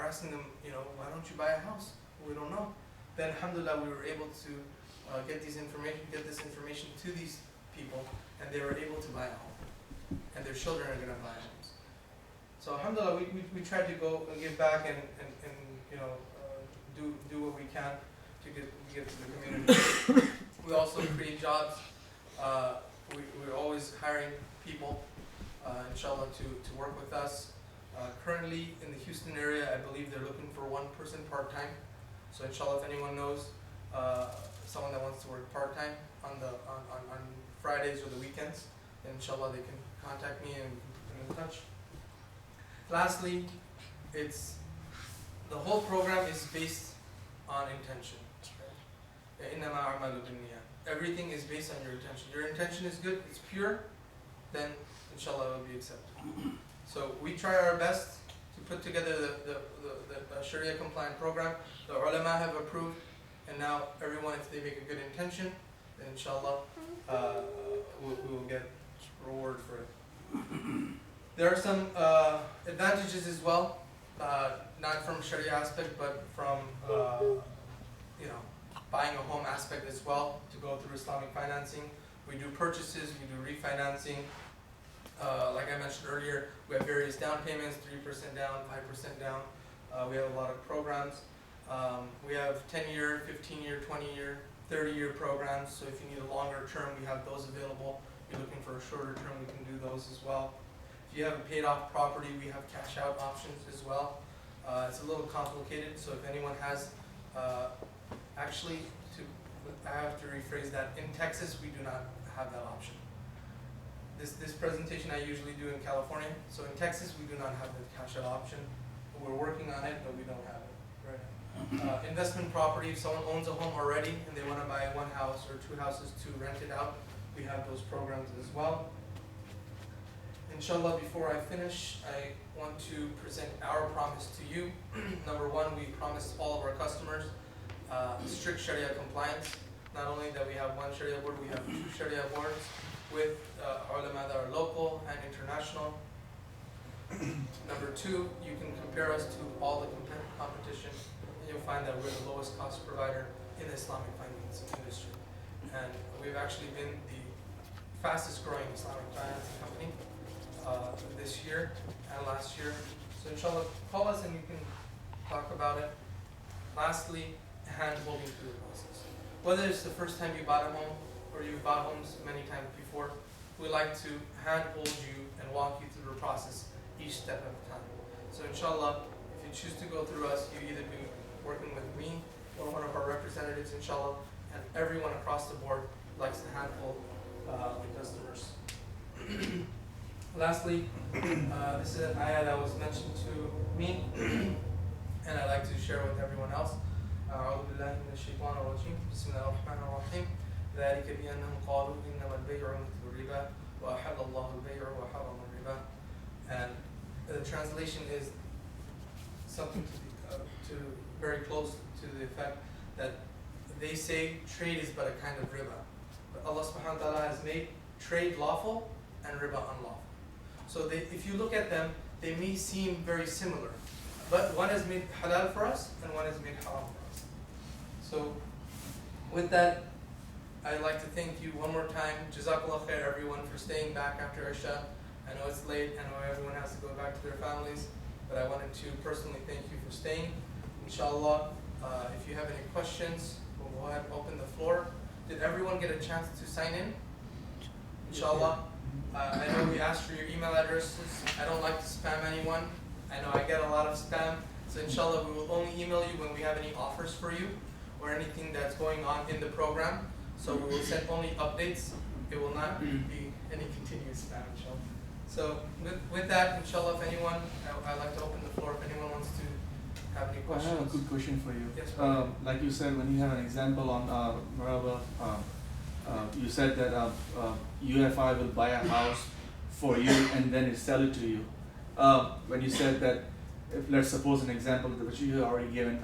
asking them, why don't you buy a house? We don't know. Then alhamdulillah, we were able to get this information to these people, and they were able to buy a home, and their children are going to buy homes. So alhamdulillah, we tried to go and give back and do what we can to get to the community. We also create jobs. We're always hiring people, inshallah, to work with us. Currently in the Houston area, I believe they're looking for one person part-time. So inshallah, if anyone knows someone that wants to work part-time on Fridays or the weekends, then inshallah they can contact me and we can put them in touch. Lastly, the whole program is based on intention. Everything is based on your intention. Your intention is good, it's pure, then inshallah it will be accepted. So we try our best to put together the Sharia compliant program. The ulama have approved, and now everyone, if they make a good intention, then inshallah we will get reward for it. There are some advantages as well, not from Sharia aspect, but from buying a home aspect as well, to go through Islamic financing. We do purchases, we do refinancing. Like I mentioned earlier, we have various down payments, 3% down, 5% down. We have a lot of programs. We have 10-year, 15-year, 20-year, 30-year programs. So if you need a longer term, we have those available. If you're looking for a shorter term, we can do those as well. If you have a paid off property, we have cash out options as well. It's a little complicated, so if anyone has, I have to rephrase that. In Texas, we do not have that option. This presentation I usually do in California. So in Texas, we do not have the cash out option. We're working on it, but we don't have it. Right. Investment property, if someone owns a home already and they want to buy one house or two houses to rent it out, we have those programs as well. Inshallah, before I finish, I want to present our promise to you. Number one, we promise all of our customers strict Sharia compliance. Not only that we have one Sharia board, we have 2 Sharia boards with ulama that are local and international. Number 2, you can compare us to all the competition, and you'll find that we're the lowest cost provider in the Islamic finance industry. And we've actually been the fastest growing Islamic financing company this year and last year. So inshallah, call us and you can talk about it. Lastly, hand-holding through the process. Whether it's the first time you bought a home or you've bought homes many times before, we like to hand-hold you and walk you through the process each step at a time. So inshallah, if you choose to go through us, you either be working with me or one of our representatives, inshallah, and everyone across the board likes to handhold the customers. Lastly, this is an ayah that was mentioned to me, and I'd like to share with everyone else. أعوذ بالله من الشيطان الرجيم بسم الله الرحمن الرحيم ذلك بأنهم قالوا إنما البيع مثل الربا وأحل الله البيع وحرم الربا. And the translation is something to very close to the effect that they say trade is but a kind of riba, but Allah subhanahu wa ta'ala has made trade lawful and riba unlawful. So if you look at them, they may seem very similar, but one is made halal for us and one is made haram for us. So with that, I'd like to thank you one more time. Jazakallah khair everyone for staying back after Isha. I know it's late, I know everyone has to go back to their families, but I wanted to personally thank you for staying. Inshallah, if you have any questions, we'll go ahead and open the floor. Did everyone get a chance to sign in? Inshallah. I know we asked for your email addresses. I don't like to spam anyone. I know I get a lot of spam. So inshallah, we will only email you when we have any offers for you or anything that's going on in the program. So we will send only updates. It will not be any continuous spam, inshallah. So with that, inshallah, if anyone, I'd like to open the floor if anyone wants to have any questions. I have a good question for you. Yes, like you said, when you have an example on Maraba, you said that UFI will buy a house for you and then it sell it to you. When you said that, if let's suppose an example which you have already given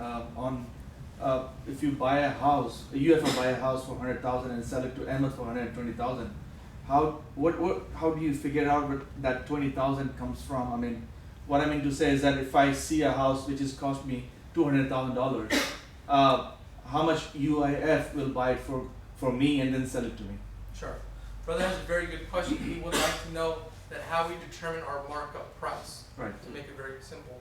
if you buy a house, a UFI buy a house for 100,000 and sell it to Ahmed for 120,000. How do you figure out where that 20,000 comes from? I mean, what I mean to say is that if I see a house which is cost me $200,000, how much UIF will buy it for me and then sell it to me? Sure. Brother has a very good question. He would like to know that how we determine our markup price, Right. to make it very simple.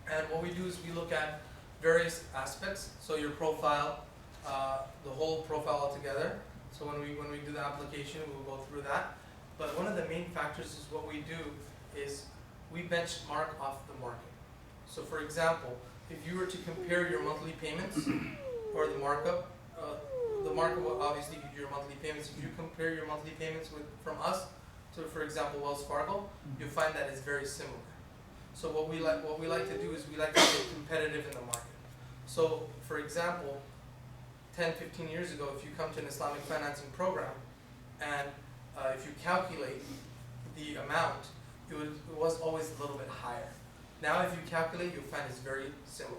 And what we do is we look at various aspects. So your profile, the whole profile altogether. So when we do the application, we'll go through that. But one of the main factors is what we do is we benchmark off the market. So for example, if you were to compare your monthly payments or the markup will obviously give you your monthly payments. If you compare your monthly payments from us to, for example, Wells Fargo, you'll find that it's very similar. So what we like to do is we like to stay competitive in the market. So for example, 10, 15 years ago, if you come to an Islamic financing program and if you calculate the amount, it was always a little bit higher. Now if you calculate, you'll find it's very similar.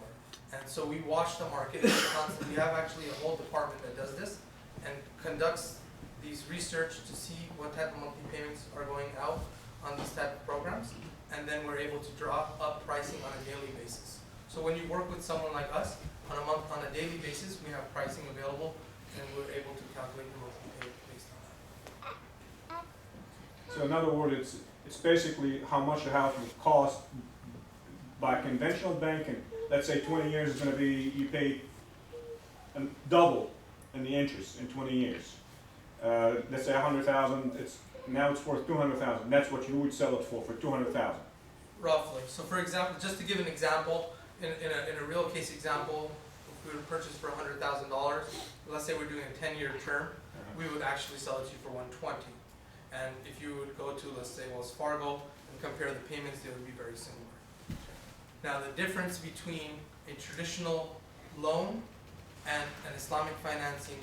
And so we watch the market constantly. We have actually a whole department that does this and conducts these research to see what type of monthly payments are going out on these type of programs. And then we're able to draw up pricing on a daily basis. So when you work with someone like us, on a daily basis, we have pricing available and we're able to calculate the monthly payment based on that. So in other words, it's basically how much the house would cost by conventional banking. Let's say 20 years is going to be, you pay double in the interest in 20 years. Let's say 100,000, now it's worth 200,000. That's what you would sell it for 200,000. Roughly. So for example, just to give an example, in a real case example, if we were to purchase for $100,000, let's say we're doing a 10-year term, we would actually sell it to you for 120. And if you would go to, let's say, Wells Fargo and compare the payments, they would be very similar. Now the difference between a traditional loan and an Islamic financing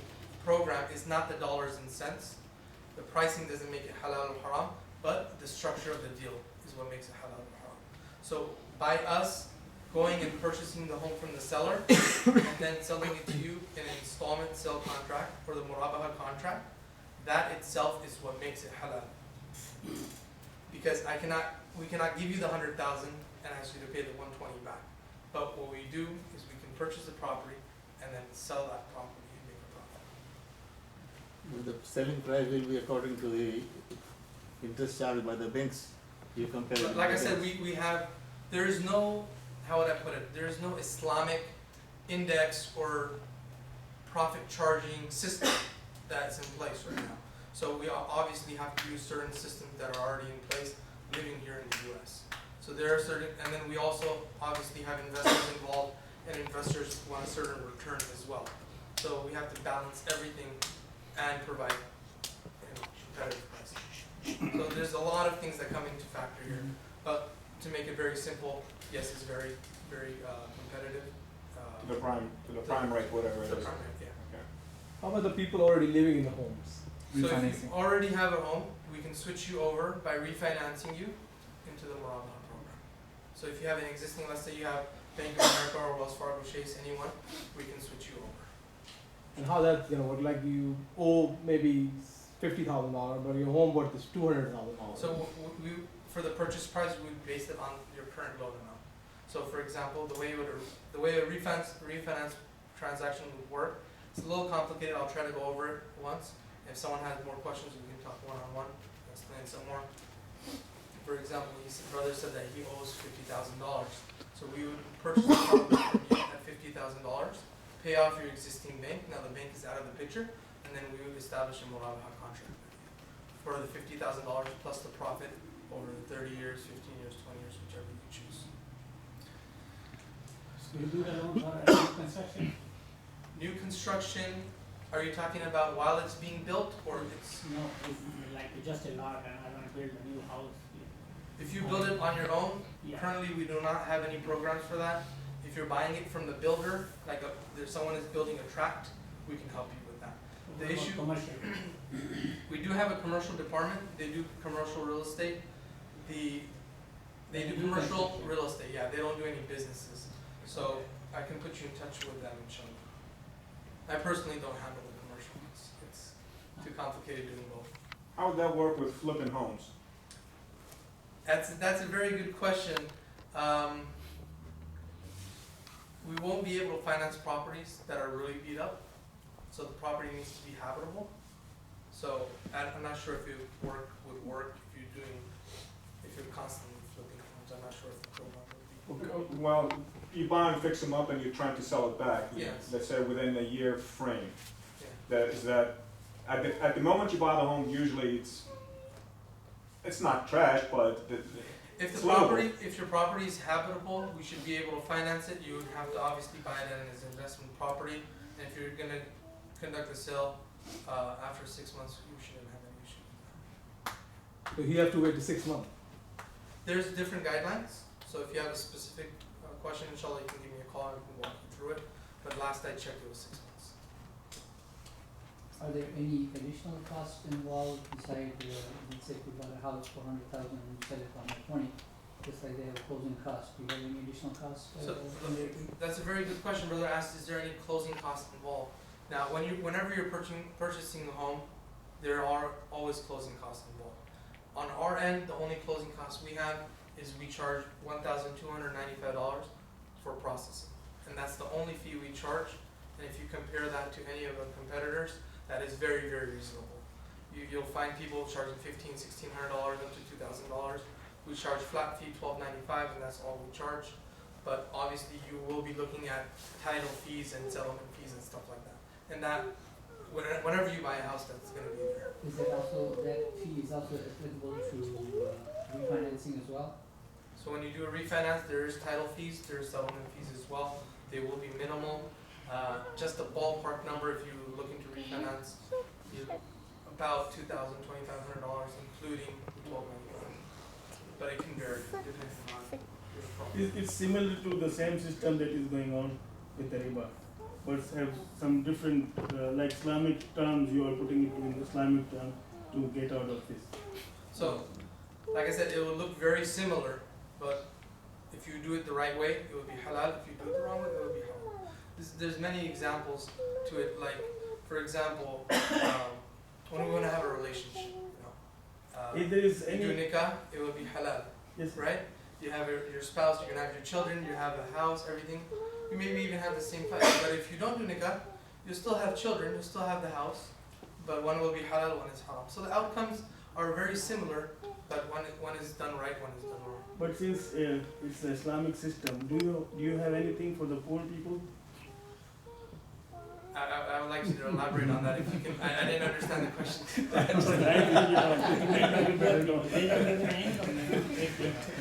program is not the dollars and cents. The pricing doesn't make it halal or haram, but the structure of the deal is what makes it halal or haram. So by us going and purchasing the home from the seller and then selling it to you in an installment sale contract or the murabaha contract, that itself is what makes it halal. Because we cannot give you the 100,000 and ask you to pay the 120 back. But what we do is we can purchase the property and then sell that property and make a profit. The selling price will be according to the interest charged by the banks. You compare. But like I said, we have, there is no, how would I put it, there is no Islamic index or profit charging system that's in place right now. So we obviously have to use certain systems that are already in place living here in the US. So there are certain, and then we also obviously have investors involved and investors want a certain return as well. So we have to balance everything and provide competitive pricing. So there's a lot of things that come into factor here. But to make it very simple, yes, it's very, very competitive. To the prime rate, whatever it The is. prime rate, yeah. Okay. How about the people already living in the homes? So if Refinancing. you already have a home, we can switch you over by refinancing you into the murabaha program. So if you have an existing, let's say you have Bank of America or Wells Fargo, Chase, anyone, we can switch you over. And how that's gonna work? Like you owe maybe $50,000, but your home worth is $200,000. So for the purchase price, we base it on your current loan amount. So for example, the way a refinance transaction would work, it's a little complicated. I'll try to go over it once. If someone has more questions, we can talk one-on-one, explain some more. For example, brother said that he owes $50,000. So we would purchase the property from you at $50,000, pay off your existing bank. Now the bank is out of the picture, and then we would establish a murabaha contract with you for the $50,000 plus the profit over the 30 years, 15 years, 20 years, whichever you choose. So you do that on new construction? New construction, are you talking about while it's being built or it's? No, it's like just a lot and I want to build a new house. If you build it on your own, Yeah. currently we do not have any programs for that. If you're buying it from the builder, like there's someone is building a tract, we can help you with that. What The about issue- commercial? We do have a commercial department, they do commercial real estate. They do commercial real estate, yeah, they don't do any businesses. So I can put you in touch with them and show you. I personally don't handle the commercial ones, it's too complicated doing both. How would that work with flipping homes? That's a very good question. We won't be able to finance properties that are really beat up, so the property needs to be habitable. So I'm not sure if it would work if you're constantly flipping homes. I'm not sure if the program would be. Okay, well, you buy and fix them up and you're trying to sell it back. Yes. Let's say within a year frame. Yeah. At the moment you buy the home, usually it's not trash, but If it's the livable. property, if your property is habitable, we should be able to finance it. You would have to obviously buy it as an investment property. And if you're gonna conduct a sale, after 6 months, you shouldn't have any issue with that. So you have to wait 6 months. There's different guidelines, so if you have a specific question, inshallah, you can give me a call and we can walk you through it. But last I checked, it was 6 months. Are there any additional costs involved beside, let's say if you bought a house for 100,000 and you sell it for 120, just like they have closing costs, do you have any additional costs? So that's a very good question, brother asked, is there any closing costs involved? Now, whenever you're purchasing a home, there are always closing costs involved. On our end, the only closing costs we have is we charge $1,295 for processing. And that's the only fee we charge. And if you compare that to any of our competitors, that is very, very reasonable. You'll find people charging $1,500, $1,600 up to $2,000. We charge flat fee $1,295, and that's all we charge. But obviously, you will be looking at title fees and settlement fees and stuff like that. And that, whenever you buy a house, that's going to be there. Is that fee is also applicable to refinancing as well? So when you do a refinance, there is title fees, there is settlement fees as well. They will be minimal. Just a ballpark number, if you're looking to refinance, about $2,000, $2,500, including $1,295. But it can vary depending on your property. It's similar to the same system that is going on with the riba, but have some different, like Islamic terms, you are putting it in Islamic term to get out of this. So, like I said, it will look very similar, but if you do it the right way, it will be halal. If you do it the wrong way, it will be haram. There's many examples to it, like, for example, when we want to have a relationship, If there is you do any, nikah, it will be halal, yes, right? You have your spouse, you're gonna have your children, you have a house, everything. You maybe even have the same place, but if you don't do nikah, you still have children, you still have the house, but one will be halal, one is haram. So the outcomes are very similar, but one is done right, one is done wrong. but since it's an Islamic system, do you have anything for the poor people? I would like you to elaborate on that if you can. I didn't understand the question.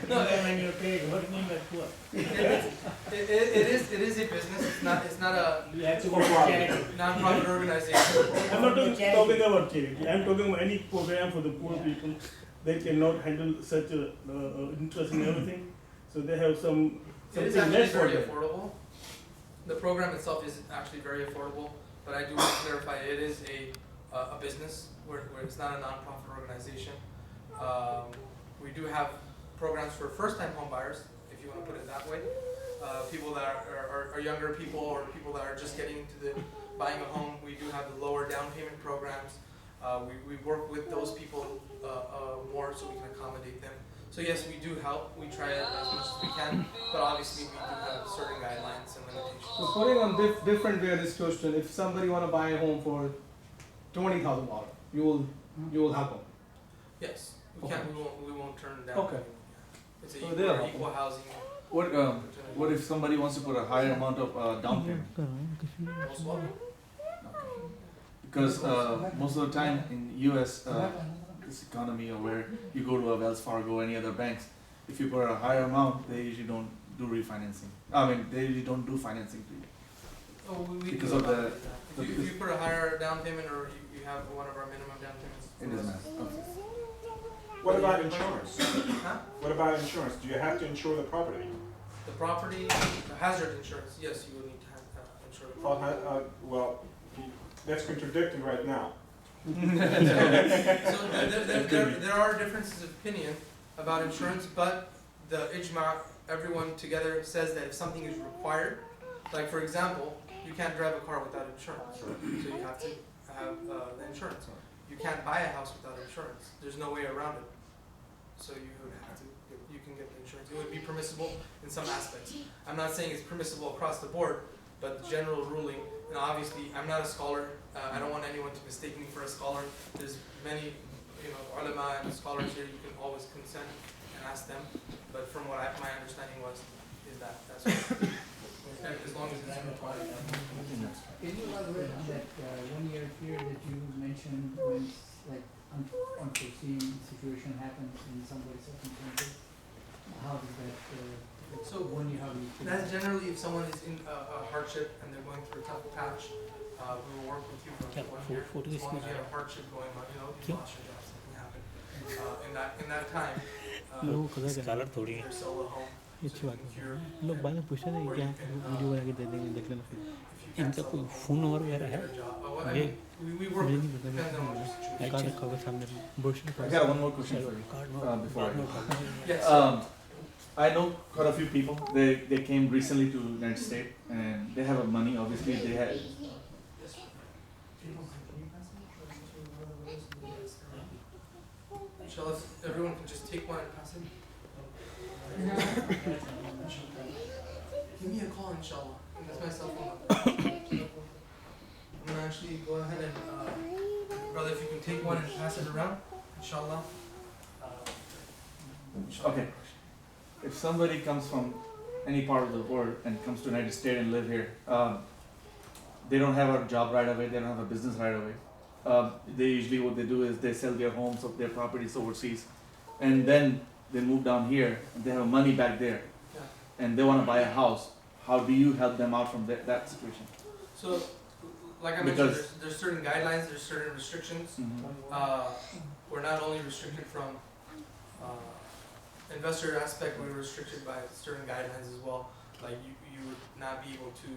No, When you're paid, what do you mean by poor? it is a business. It's not a You have to go to charity. non-profit organization. I'm not talking about charity, I'm talking about any program for the poor people. They cannot handle such a interest in everything, so they have It is something actually less for very them. affordable. The program itself is actually very affordable, but I do want to clarify it is a business where it's not a non-profit organization. We do have programs for first-time home buyers, if you want to put it that way. People that are younger people or people that are just getting into the buying a home. We do have the lower down payment programs. We work with those people more so we can accommodate them. So yes, we do help. We try it as much as we can, but obviously we do have certain guidelines and limitations. So putting on different way of this question, if somebody want to buy a home for $20,000, you will help them. Yes, we Okay. can. We won't turn it down. Okay. It's a So equal, they are helpful. equal housing. What if somebody wants to put a higher amount of down payment? Most welcome. Because most of the time in US, this economy or where you go to a Wells Fargo or any other banks, if you put a higher amount, they usually don't do refinancing. I mean, they usually don't do financing to you. Oh, we Because do of the- accommodate that. If you put a higher down payment or you have one of our minimum down payments. It doesn't matter. Okay. What about insurance? Huh? What about insurance? Do you have to insure the property? The property, the hazard insurance, yes, you will need to have insurance. Well, that's contradicting right now. So there are differences of opinion about insurance, but the ijma, everyone together says that if something is required, like for example, you can't drive a car without insurance, so you have to have the insurance. You can't buy a house without insurance. There's no way around it. So you would have to. you can get the insurance. It would be permissible in some aspects. I'm not saying it's permissible across the board, but the general ruling, and obviously I'm not a scholar, I don't want anyone to mistake me for a scholar. There's many, ulama and scholars here, you can always consent and ask them, but from what my understanding is that's what, as long as it's required. Can you elaborate on that 1 year period that you mentioned when like unforeseen situation happens in somebody's circumstances? How does that, So, 1 year, how do you? That's generally if someone is in a hardship and they're going through a tough patch, we will work with you for 1 year. As long as you have a hardship going on, you lost your job, something happened. In that time, scholar थोड़ी है either sell a home, अच्छी so you बात can है cure, लोग बाद में पूछते थे or क्या you can, वीडियो बना के दे देंगे देख लेना फिर if you can't इनका sell कोई the home, फ़ोन नंबर वगैरह है get a job. Well, I ये mean, we work मुझे with, नहीं पता depends on what your situation is. Card कागज सामने brochure I got one more question for you card before I go. Yes. I know quite a few people. They came recently to United States and they have money. Obviously, they had. Inshallah, if everyone can just take one and pass it. Give me a call, inshallah. That's my cell phone number. I'm gonna actually go ahead and, brother, if you can take one and pass it around, inshallah. Okay. If somebody comes from any part of the world and comes to United States and live here, they don't have a job right away. They don't have a business right away. They usually what they do is they sell their homes or their properties overseas, and then they move down here and they have money back there, Yeah. and they want to buy a house. How do you help them out from that situation? So, like I mentioned, Because- there's certain guidelines, there's certain restrictions. We're not only restricted from investor aspect, we're restricted by certain guidelines as well. Like you would not be able to